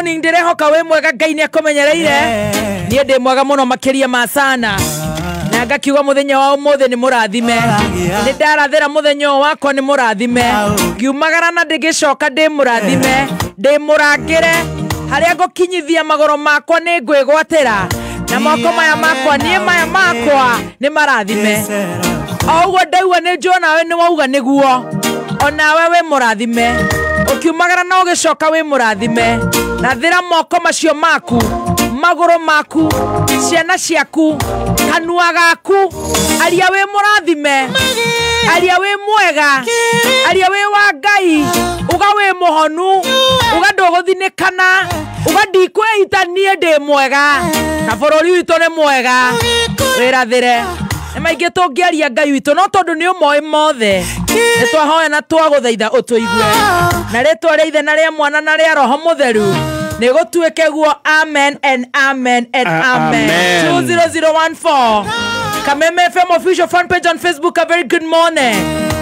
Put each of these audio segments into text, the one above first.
Nindirehoka we mwega Ngai ni akomenyereire nie ndi mwega muno makiria ma sana na ngakiuga muthenya wa umuthe ni murathime ni ndarathira muthenya wakwa ni murathime ngiumagara na ndigicoka ndi murathime ndi murangire haria ngukinyithia magoro makwa ni ngwigwatira na moko maya makwa nie maya makwa ni marathime oguo ndauga ni njona we ni wauga niguo onawe we murathime ukiumagara na ugicoka we murathime na thira moko macio maku magoro maku ciana ciaku kanua gaku aria we murathime aria we mwega aria we wa Ngai uga we muhonu uga nduguthinikana uga ndikwihitanie ndi mwega na bururi witu ni mwega wirathire maingi tungiaria Ngai witu no tondu ni umoi mothe nitwahoya na twaguthaitha utuigue na ritwa ria ithe na ria mwana na ria roho mutheru ni gutuike guo amen and amen and amen. 20014 Kameme FM official fan page on Facebook. A very good morning.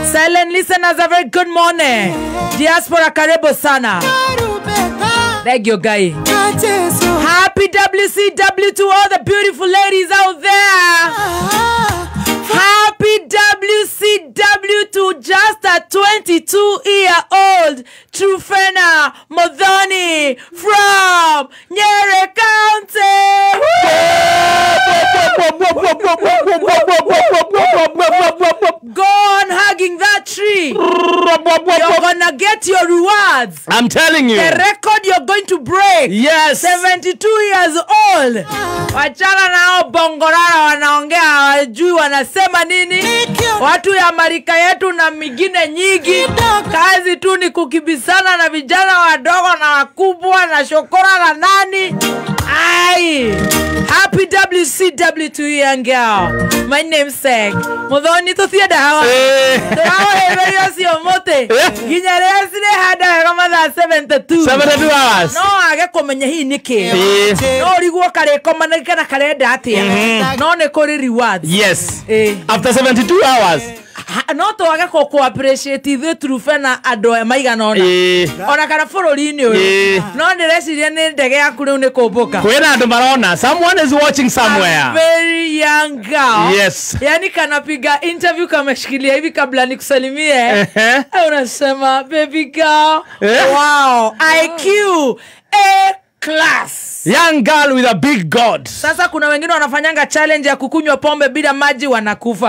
Silent listeners, a very good morning. Diaspora karibu sana. Thank you, Guy. Happy WCW to all the beautiful ladies out there. Happy WCW to just a 22-year-old Trufena Modhoni from Nyeri County. Go on hugging that tree. You're gonna get your rewards. I'm telling you. The record you're going to break. Yes. 72 years old. Wachana nao bongorara wanaongea hawajui wanasema nini. Watu ya marika yetu na mingine nyingi. Kazi tu ni kukibisana na vijana wadogo na wakubwa na shokora na nani. Ai. Happy WCW to you, young girl. My name's Seg. Modhoni to theater hawa. Hawa heveri osi omote. Ginyare asile hada kama za 72. 72 hours. No age komenya hii niki. No riguo kare komana kana kare dati. No ne kore rewards. Yes. After 72 hours. No to age ko appreciate the Trufena ado maiga nona. Ona kana bururi ni uyu. No ndireciria ni ndege yaku riu ni kumbuka. Kwena andu marona. Someone is watching somewhere. A very young girl. Yes. Yani kanapiga interview kama shikilia hivi kabla nikusalimie. Unasema baby girl. Wow. IQ A class. Young girl with a big God. Sasa kuna wengine wanafanyanga challenge ya kukunywa pombe bila maji wanakufa.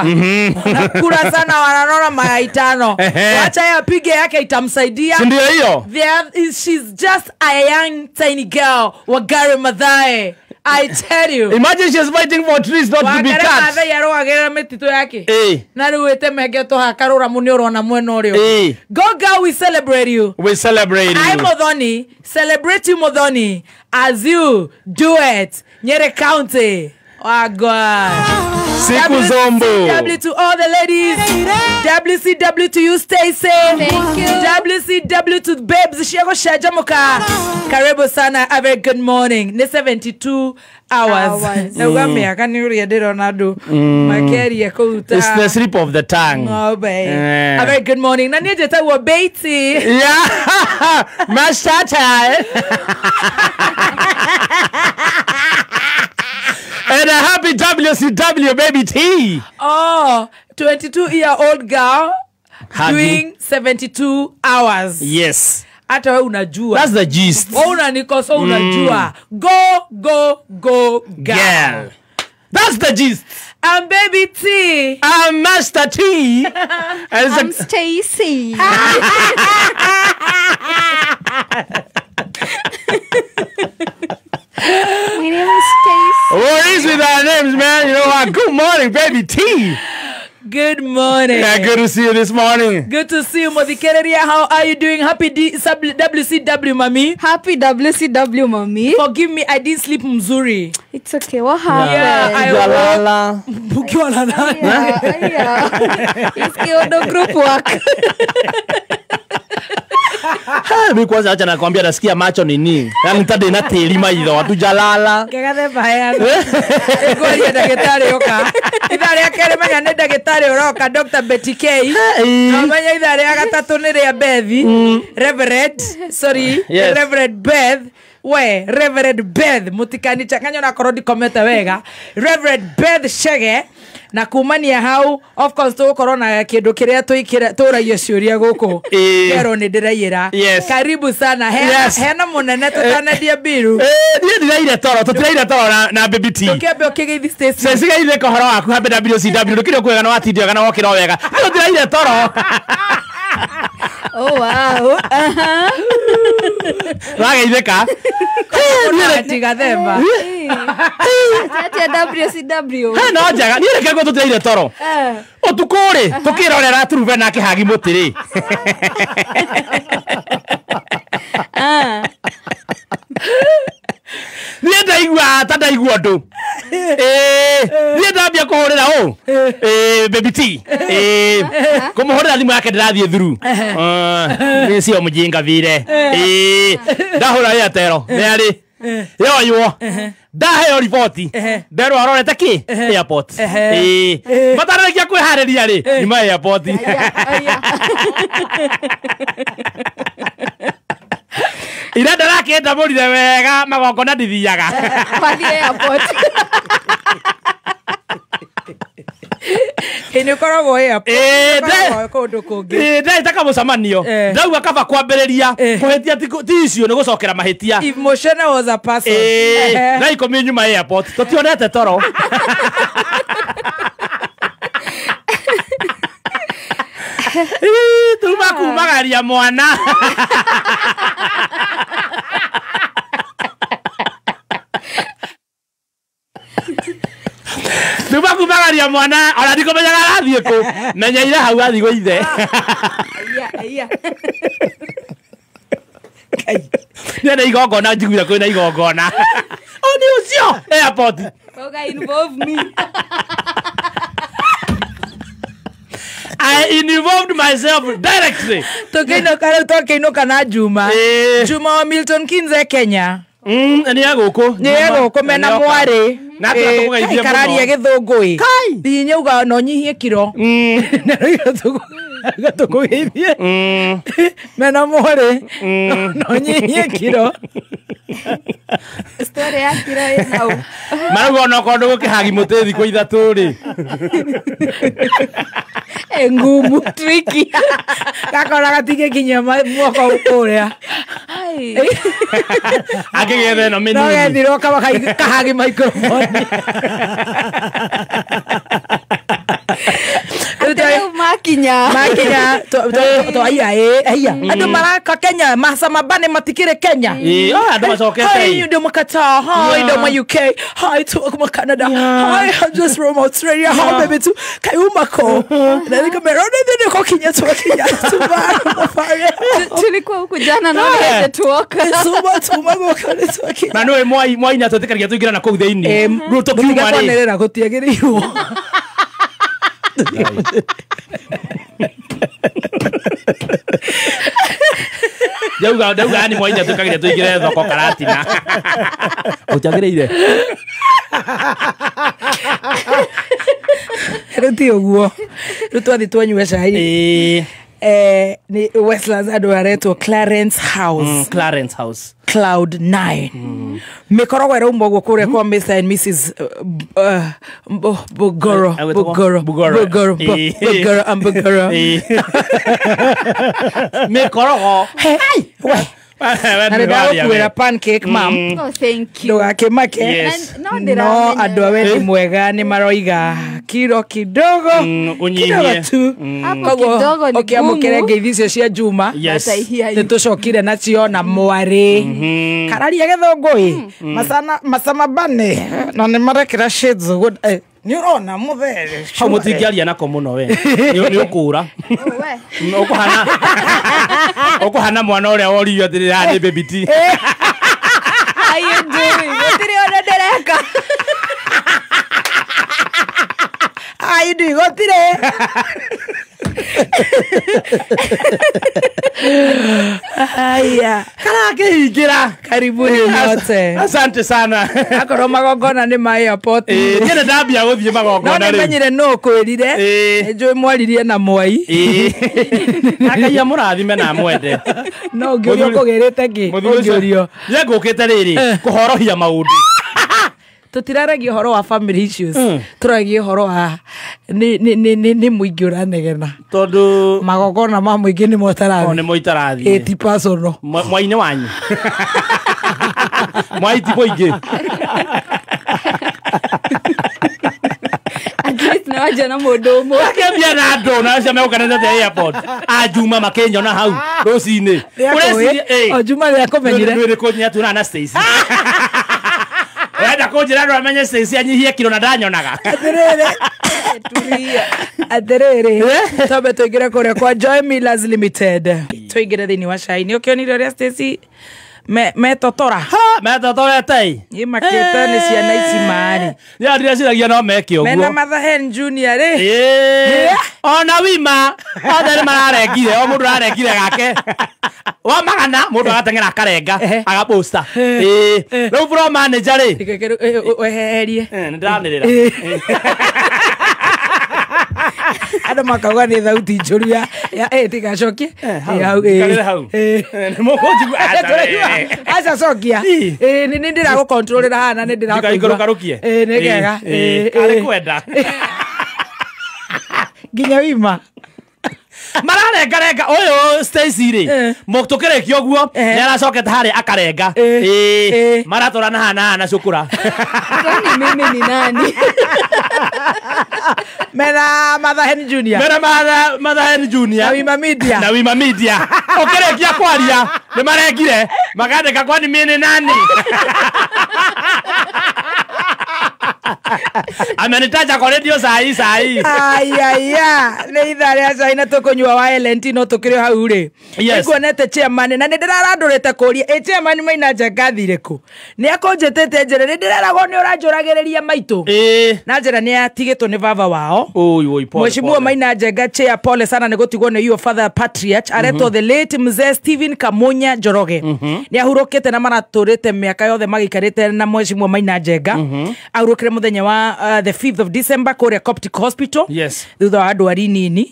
Wanakula sana wananona mayai 5. Wacha yeye apige yake itamsaidia. Ndio hiyo. She's just a young tiny girl. Wagare Madhae. I tell you. Imagine she's fighting for trees not to be cut. Wagare yaro wagare metito yake. Na ruete megeto hakarura munioro na mweno rio. Go girl, we celebrate you. We celebrate you. I Modhoni, celebrate you Modhoni as you do it. Nyeri County. Oh God. Siku Zombo. WCW to all the ladies. WCW to you, stay safe. Thank you. WCW to babes. Shiago Shajamuka. Karibu sana. A very good morning. Ni 72 hours. Ugame akani yadero nadu. Makeri yakuta. It's the slip of the tongue. Oh babe. A very good morning. Na nije tawo Beatty. Yeah. Mashata. And a happy WCW baby T. Oh, 22-year-old girl doing 72 hours. Yes. Hata wewe unajua. That's the gist. Wewe unanikosa unajua. Go girl. That's the gist. I'm Baby T. I'm Master T. I'm Stacy. My name is Stacy. What is with our names, man? You know what? Good morning, Baby T. Good morning. Yeah, good to see you this morning. Good to see you, Modhikereria. How are you doing? Happy WCW, mommy. Happy WCW, mommy. Forgive me, I didn't sleep mzuri. It's okay. What happened? Yeah, Bukiwa na nani? It's Kiodo group work. Mimi kwanza acha nakwambia nasikia macho nini. Yaani tade na teli maitho atujalala. Kegade baya. Ego ya daktari yoka. Idari akere manya ne daktari roka Dr. Betty K. Manya idari agatatu ni ya Bethi. Reverend Beth we Reverend Beth mutikani changanya na korodi komete wega Reverend Beth Shege na kumania hau of course to corona kindu kiria tuikira turagia ciuria guku kero ni ndiraira karibu sana hena munene tutanendia biru nie ndiraire toro tutiraire toro na baby T tukebe okigeithi station sigaire kohoro waku hambe WCW ndukire kwega na watindio kana wokira wega ayo ndiraire toro Oh wow. Wageitheka tigathemba Atia WCW. no njaga nie reke go tutiraire toro utukuri tukirorera turuve na kihagi mutiri nie ndaigua ta ndaigua ndu nie ndambia kuhurira u baby T kumuhurira thimu yake ndirathie through ni cio mujinga vire ndahura ya tero ni ari yoyo ndaheo riboti nderu arorete ki airport mataragia kwihariria ri nyuma airport ira ndarakenda murire wega magoko na ndithiaga Wathi airport. ini koragwo airport kundu kungi ndaitaka mucamanio ndauga kaba kwambiriria kuhitia ti icio ni gucokera mahitia emotional was a person na ikomi nyuma airport tutionete toro tuma kumagaria mwana tuma kumagaria mwana ona ndiko menyaga arathie ku menyeire hau athi go ithe nĩ igongona njiguire kwĩna igongona oni ucio airport Okay, involve me. I involved myself directly. Tukiinuka na Juma Juma wa Milton Kinze Kenya ni yaguku mena mwari na tugeithie kararia githungui nyauga no nyihie kiro gatukugeithie mena mwari no nyihie kiro Story ya kiro ino. marugo no kondu gukihagi mutethi kwa ithatu ri ngumu tricky gakora gatige kinya mwako ukuria akigethe no mini no gethiro kaba kahagi microphone Makinya to aya andu maraka Kenya masama bane matikire Kenya andu macokete hi ndio makata hi ndio ma UK hi to Canada hi I'm just from Australia hi baby to kayumako na niko merona ndio ko Kenya to Kenya tulikuwa huko jana na wale tuoka tuma go kale to Kenya na no mwai na tutikaria tuingira na kuu theini ruto kiuma ri kwanelera gutiagiriwo Dauga ni mwaina tukagira tuigire thoko karatina utagireire ruti uguo rutwathi twanywe cai ni Westlands andu aretwo Clarence House Cloud 9 mikorogo era umbo gukuria kwa Mr and Mrs Bugoro mikorogo Kuera pancake mam Oh, thank you. ndugake make Yes. no andu awe ni mwega ni maroiga kiro kidogo unyihie tu Hapo kidogo ni okiamukire gumu. ngeithi icio cia Juma Yes. ni tucokire nacio na mwari kararia githungui masama bane na ni marekira shades ni urona muthere hau mutingiaria nako muno we ni ukura ukuhana mwana uria woriyo atiri ni baby T How you doing? Gutiri ona ndereka. aidi gotire aya Kihingira. Karibuni nyote. Asante sana. Akorwo magongona nĩ ma airport. Niĩ ndambia gũthiĩ magongona rĩu. No nĩmenyire no kwĩrire. Njũĩ mwaririe na Mwai. Ngai amũrathime na mwende. No ngĩũrio kũgĩrĩte kĩ? Ngĩũrio. Niĩ ngũkĩte rĩrĩ kũhorohia maũndũ. Tutiraregia horo wa family issues. Turagia horo wa ni muingi uranegena. Tondu magongona ma muingi ni motarathi. Ni moitarathi. 80% Mwaine wanyu. Mwaiti muingi. At least na waje na mũndũ ũmwe. Akĩambia na andũ na acio megũkanĩte airport. Ajuma makĩnyona hau rũcinĩ. O Juma rĩa kũmenyire. Nĩ kũnyia tuna na Stacy. Wenda kũnjĩra andũ amenye Stacy anyihie kilo na ndanyonaga. Aterere. Tobe tũingĩre kũrĩa kwa Joy Millers Limited. Tũingĩre thĩinĩ wa cai. Nĩ ũkĩonire ũrĩa Stacy metotora. Metotorete. Ĩ makĩte nĩ ciana ici marĩ. Nĩ ndiraciragia no meke ũguo. Mena Mathahen Junior rĩ. Ona wima. Othe nĩ mararengire. O mũndũ ararengire gake. Wa magana mũndũ agateng'era akarenga agaposta. Rĩu floor manager rĩ. Weherie. Nĩ ndiranĩrĩra. Andũ makauga nĩ thauti njũru ya tigacokie. Karĩra hau. Nĩ mũkũnjigu aca cokia. Nĩ ndĩragũkontrolera hana nĩ ndĩrakũikarukie. Nĩ kega. Karĩ kwenda. Nginya wima. Mararengarenga ũyũ Stacy rĩ mũtũkĩrĩkia ũguo nĩ aracokete harĩa akarenga maratũrana hana cukura. Mimi ni nani? Mena Mathahen Junior. Mena Mathahen Junior. Na Wima Media. Na Wima Media. Ũkĩrĩkia kwaria nĩ marengire makandĩka kwani mimi ni nani. Amenitaja kwa radio sahi. Ayaya, nĩ ithaa rĩa cai na tũkũnyua wa LNT no tũkĩrĩ hau rĩ. Nĩkuonete chairman na nĩ ndĩrarandũrĩte kũria chairman Maina Njenga thire kũ. Nĩ akũnjĩtĩte njĩra nĩ ndĩreragwo nĩ ũranjũragĩrĩria maitũ. Na njĩra nĩ atigĩtwo nĩ baba wao. Mheshimiwa Maina Njenga chair pole sana nĩ gũtigwo nĩ your father patriarch aretwo the late mzee Stephen Kamunya Njoroge. Nĩ ahurũkĩte na maratũrĩte mĩaka yothe magĩikarĩte na Mheshimiwa Maina Njenga. Ahurũkire muthenya wa the 5th of December kũrĩa Coptic Hospital. Thutha wa andwari nini.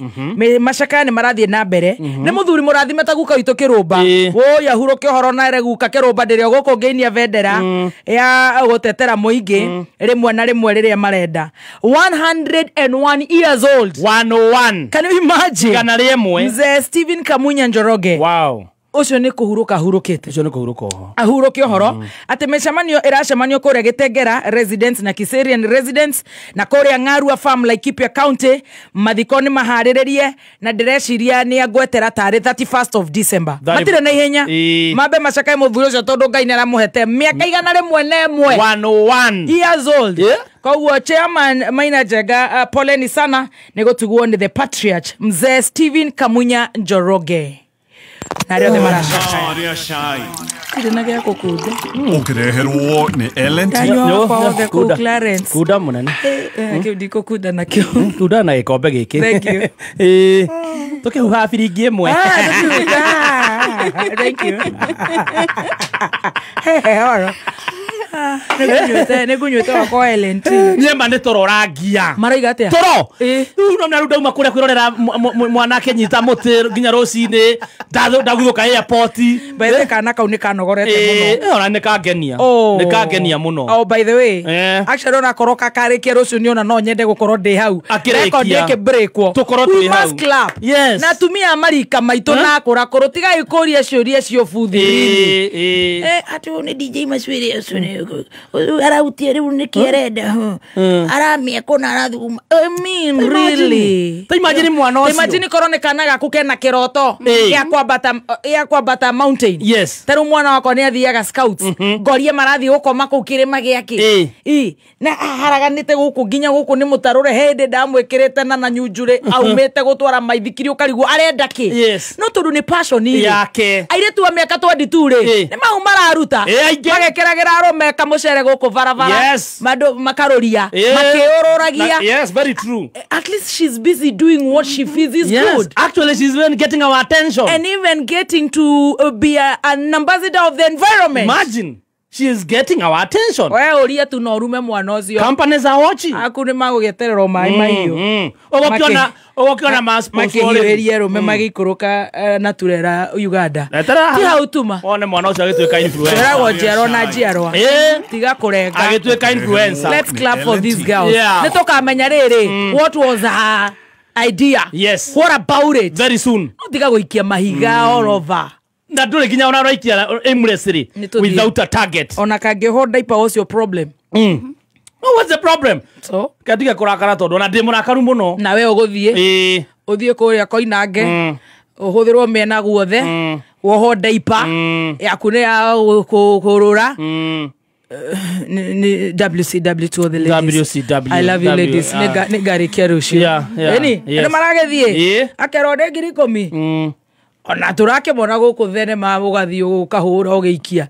Macakaya nĩ marathiĩ na mbere. Nĩ mũthuri mũrathime ta guka witũ Kĩrũmba. Woi ahurũke ũhoro na guka Kĩrũmba ndĩrĩa gũkũ ngĩinia vendera ya gũtetera mũingĩ rĩmwe na rĩmwe rĩrĩa marenda. 101 years old. 101. Can you imagine? Kana rĩmwe. Mzee Stephen Kamunya Njoroge. Wow. Ucio nĩ kũhurũka ahurũkĩte. Ucio nĩ kũhurũka oho. Ahurũke ohoro atĩ mĩcemanio ĩracemanio kũrĩa Gĩtengera residents na Kiserian residents na kũrĩa Ng'arua farm Laikipia county mathiko nĩ maharĩrĩrie na ndĩreciria nĩ agwetera tarĩ 31st of December. Matirĩ na ihenya mambe macakae mũthuri ũcio tondũ Ngai nĩ aramũhete mĩaka igana rĩmwe na ĩmwe. 101 years old. Koguo chairman Maina Njenga poleni sana nĩ gũtigwo nĩ the patriarch mzee Stephen Kamunya Njoroge. Nario de marashai. Kidena gya kokunda. Ukireherwo ni LNT. Yo, Clarence. Kuda munene. Ndiko kuda na kyo. Kuda na ikombe gĩkĩ. Thank you. Tũkĩhuha biringi ĩmwe. Thank you. Oro. Nĩgunyuĩte wakwa LNT. Niĩ ma nĩ toro rangia. Maraiga atĩa? Toro. Rĩu no ndauma kũrĩa kwĩrorera mwanake nyita mũtĩ nginya rũcinĩ. Ndaguthũka airport. By the way kana kau nĩ kanogorete mũno. Ona nĩ kangenia. Nĩ kangenia mũno. Oh by the way. Actually ona korwo kakarĩkia rũciũ nĩ ona no nyende gũkorwo ndĩ hau. Record yake breakwo. Tũkorwo twĩ hau. Must clap. Yes. Na tumia marika maitũ na kũrakũrũ tigai kũria ciũria cio buthiri. Ati ni DJ Maswiri ũcio nĩ arautie rĩu nĩ kĩrenda. Aramia kona arathuma. I mean really. Ta imagine mwana ũcio. Imagine korwo nĩ kana gaku kena kĩroto ya kwambata mountain. Yes. Teru mwana wako nĩ athiaga scouts. Ngorie marathi gũkoma kũu kĩrĩma gĩake. Na haraganĩte gũkũ nginya gũkũ nĩ mũtarũre hĩndĩ ndamwĩkĩrĩte na nyunjure aumĩte gũtwara maithikiri ũkarigwo arenda kĩ. Yes. No tondũ nĩ passion yake. Airĩtu wa mĩaka 22 rĩ nĩ mau mararuta. Magekĩragĩra arũme kamucere guku barabara Yes. mando makaroria Yeah. makiororagia. Yes, very true. At least she's busy doing what she feels is Yes, good. actually she's even getting our attention. And even getting to be an ambassador of the environment. Imagine, she is getting our attention. We uria tu no rume mwana ucio. Companies are watching. Aku ni magugetererwo mai mahiũ. Ogokiona makĩhiũrĩrie rũme magĩikũrũka na turera Uganda. Ti hau tuma. One mwana ũcio agĩtuĩka influencer. Tweragwo njiarwa na njiarwa. Tiga kũrenga. Agĩtuĩka influencer. Let's clap for these girls. Yeah. Nĩtũkamenya rĩrĩ, what was her idea? Yes. What about it? Very soon. Tiga gũikia mahiga all over. Na ndũrĩ nginya ona raikia aimlessly without a target. Ona kangĩho diaper was your problem. Oh, what's the problem? So, Katika kurakara tondu na ndi mũrakaru mũno. na we ũgũthiĩ. Ũthiĩ kũrĩa Koinange. Ũhũthĩrwo mĩena guothe. Woho diaper. Yaku nĩ ya kũrũra. WCW to the ladies. WCW. I love you ladies. Nĩngarĩkia rũciũ. Eni, nĩ maragĩthiĩ. Akerwo ndĩ 10,000. Ona turakĩmona gũkũ thenema ũgathiĩ ũkahũra ũgĩikia.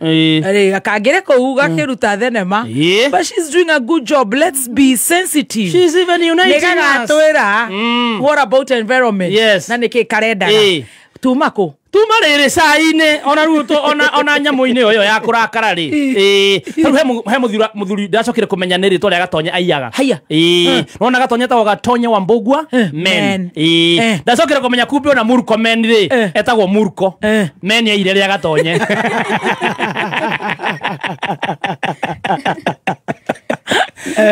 Akangĩre kũu gakĩruta thenema. But she's doing a good job. Let's be sensitive. She's even uniting us. Nĩgagatwĩra, what about environment? Yes. Na nĩkĩ karendaga. Tuma kũ? Tuma rĩrĩ cai-inĩ ona ruto ona nyamũ-inĩ yo ya kũrakara rĩ. He mũthuri ndacokire kũmenya nĩ rĩtwa rĩa Gatonye aiyaga. Haya. Nona Gatonye etagwo Gatonye wa Mbũgua men. Ndacokire kũmenya kumbe ona Murkomen rĩ etagwo Murko. Men yaire rĩa Gatonye.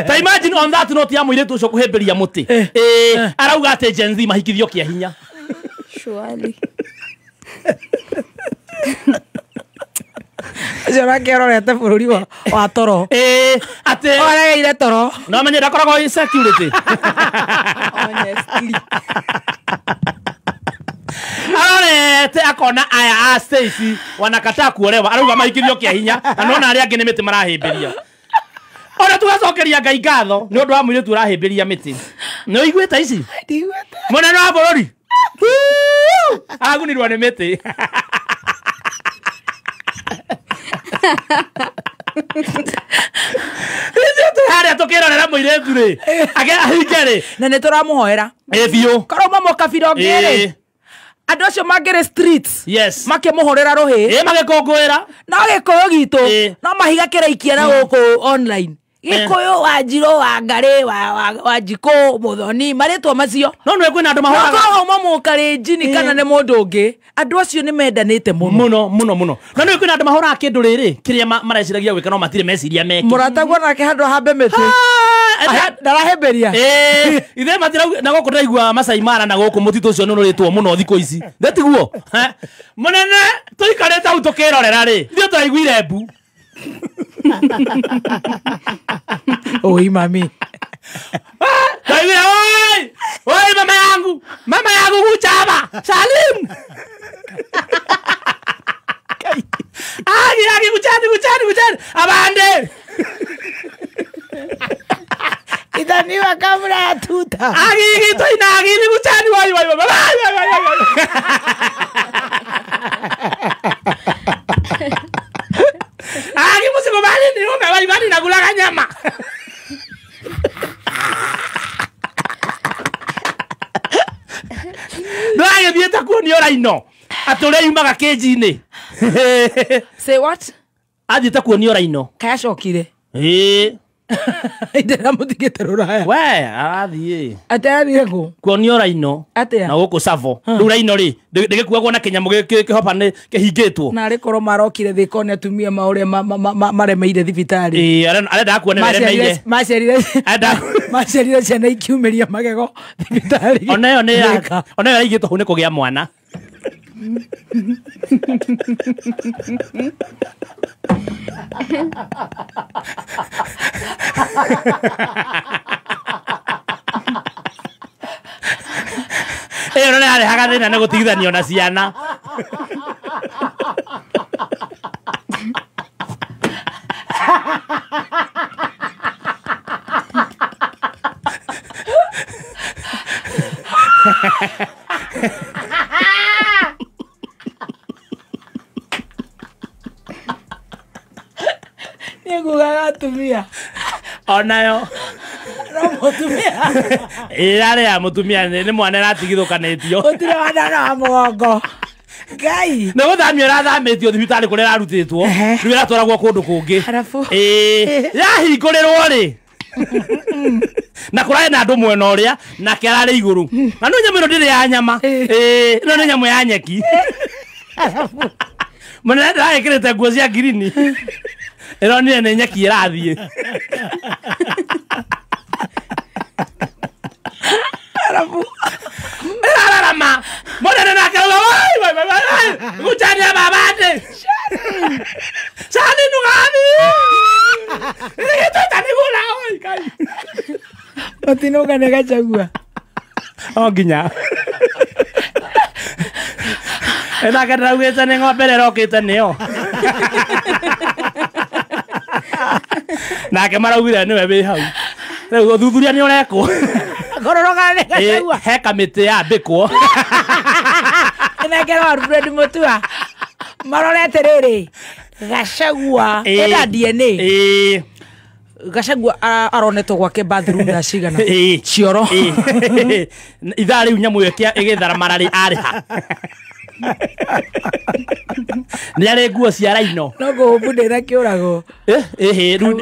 Ta imagine on that note ya mũirĩtu ũcio kũhĩmbĩria mũtĩ. Arauga atĩ Gen Z mahikithio kĩa hinya. Surely. Jora kĩrorete bũrũri wa toro. Atĩ Oregeire toro. no menye ndakoragwo i security. Honestly. Arorete akona aya a Stacy wanakataa kuolewa. Arauga mahikithio kĩa hinya na nona arĩa angĩ nĩ mĩtĩ marahĩmbĩria. Ona tugacokeria Ngai ngatho nĩ ũndũ wa mũirĩtu ũrahĩmbĩria mĩtĩ. Nĩ ũiguĩte ici? Mũnene wa bũrũri agunirwo nĩ mĩtĩ. Harĩa tũkĩrorera mũirĩtu rĩ ahinge rĩ Na nĩ tũramũhoera. biũ Korwo mamũkabira ũngĩ rĩ. Andũ acio mangĩrĩ streets. yes Makĩmũhũrĩra rũhĩ. magĩkũngũĩra No gĩkũyũ gitũ. No mahiga kĩraikia na gũkũ online. Gĩkũyũ wa Njirũ wa Ngarĩ wa Njikũ Mũthoni marĩtwo macio. no nĩ kwĩna andũ mahoraga Korwo mamũkarĩ njini kana nĩ mũndũ ũngĩ. Andũ acio nĩ mendanĩte mũno. mũno no nĩ kwĩna andũ mahoraga kĩndũ rĩrĩ kĩrĩa mareciragia gwĩka no matirĩ meciria meki. Mũrataguo nake handũ hambe mĩtĩ. Ndarahĩmbĩria. Ithe matirauga na gũkũ ndaigua Masai Mara na gũkũ mũtitũ ũcio nũrĩtwo mũno thikũ ici. Ndetiguo. Mũnene tũikarĩte hau tũkĩrorera rĩ. Ithuĩ tũraiguire mbu. Oi mami. Tũraiguire oi mama yangu Guchaba Salim. Agi Guchani abande. Idaniwa kamera ya tuta. Agi toinagi Guchani wai. Agi musiko bali ni ume wai na kulaga nyama. No agĩthiĩte kuonio Raino atũrĩa yumaga kĩnji-inĩ. Say what? Athiĩte kuonio Raino. Kayacokire. Ndĩra mũthigĩte rũraya. We arathiĩ Atarire kũ? kuonio Raino Atĩa? na gũkũ Savo. Rĩu Raino rĩ ndĩgĩkuagwo na kĩnyamũ kĩhopa nĩ kĩhingĩtwo. Na arĩkorwo marokire thĩkone atumia maũrĩa maremeire thibitarĩ. Arendaga kuonera aremeire. Maciarire ciana ikiumĩria magego thibitarĩ. Ona ĩyo yaigĩtwo hau nĩ kũgĩa mwana. Ĩyo nĩ yarehaga thĩna nĩ gũtigithanio na ciana. Ngugaga atumia. Onayo. No mutumia. Irare ya mutumia ni mwana ratigithukanitio. Utire wana wa mugongo. Ngai. No guthamio rathamitio thibitari kuri rarutitwo. Riu ratwaragwo kundu kungi. Harafu. Yahingũrĩrwo rĩ. Na kũrarĩ na andũ mwena ũrĩa nake ararĩ igũrũ. Na no nyamũ ĩno ndĩrĩ ya nyama. Ĩno nĩ nyamũ ya nyeki. Mũnene ndĩragĩkĩrĩte nguo cia ngirini. Ĩronire nĩ nyeki ĩrathiĩ. Harafu. Ĩrararama. Mũnene nake gũchania babate. Sani nugami. Nĩgĩtuĩka nĩgũra oi kai. Matinuka nĩ Gachagua. O nginya. Enake ndaugĩte nĩ ng'ombe ĩrĩa ĩrokĩte nĩyo. Nake maraugire nĩwe wĩ hau. Rĩu ũthuthuria nĩ ũrekwo. Kororoka nĩ Gachagua. He kamĩtĩ yambĩkwo. Enake wa Fred Mutua. Marorete rĩrĩ. Gachagua ena DNA. Gachagua aronetwo gwake bathroom na cigana cioro. Ithaa rĩu nyamũ ĩyo ĩgĩthara mararĩ arĩha. Nĩ arĩ nguo cia raino. No kũhũmbu ndĩna kĩũrago. Rĩu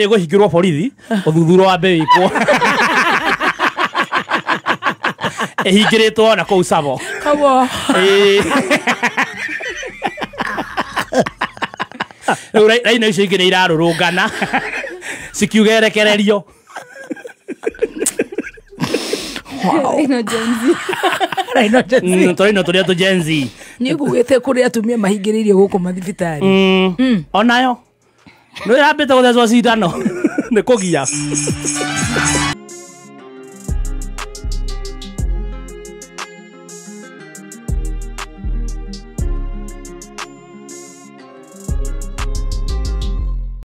ĩgũhingĩrwo borithi ũthuthuria wambe wĩkwo. Ĩhingĩrĩtwo na kũu Savo. Kabo. Raino icio ingĩ nĩ irarũrũngana cikiugerekererio. Raino Gen Z. Raino Gen Z. Tũraino tũrĩa tũ Gen Z. Nĩ ngugĩte kũrĩ atumia mahingĩrĩirio gũkũ mathibitarĩ. Onayo nĩ yambĩte gũthecwo cindano nĩ kũgia.